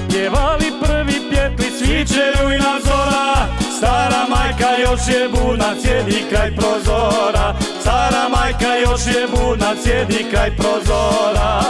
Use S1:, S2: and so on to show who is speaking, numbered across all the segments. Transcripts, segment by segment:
S1: Zapjevali prvi pjetli, sviće rujna zora. Stara majka još je budna, sjedi kraj prozora. Stara majka još je budna, sjedi kraj prozora.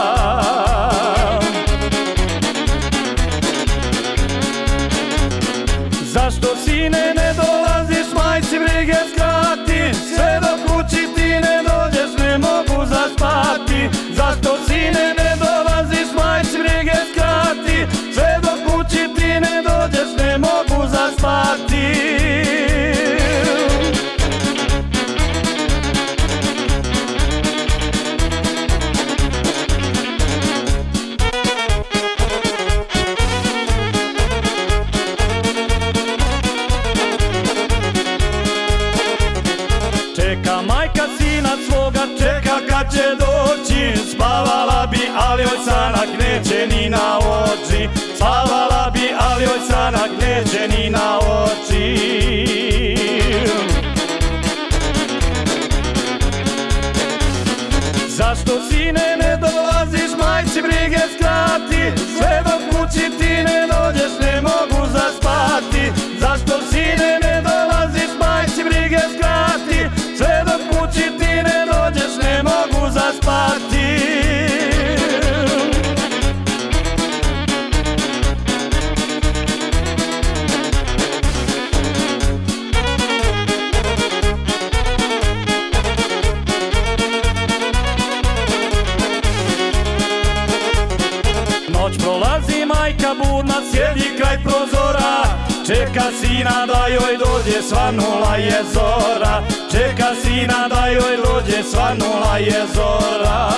S1: Zašto sine ne dolaziš, majci brige skrati, sve do kući ti ne dođeš, ne mogu zaspati. Zašto sine ne dolaziš, majci brige skrati, sve do kući ti ne dođeš, ne mogu zaspati. Čeka majka sina svoga, čeka kad će doći. Spavala bi, ali oj sanak neće ni na oči. Spavala bi, ali oj sanak neće ni na oči. Zašto sine ne dolaziš, majci brige skrati, sve do kući ti ne dođeš, ne mogu zaspati. Zašto sine ne dolaziš, majci brige skrati, sve do kući ti ne dođeš, ne mogu zaspati. Noć prolazi, majka budna sjedi kraj prozora. Čeka sina da joj dođe, svanula je zora. Čeka sina da joj dođe, svanula je zora.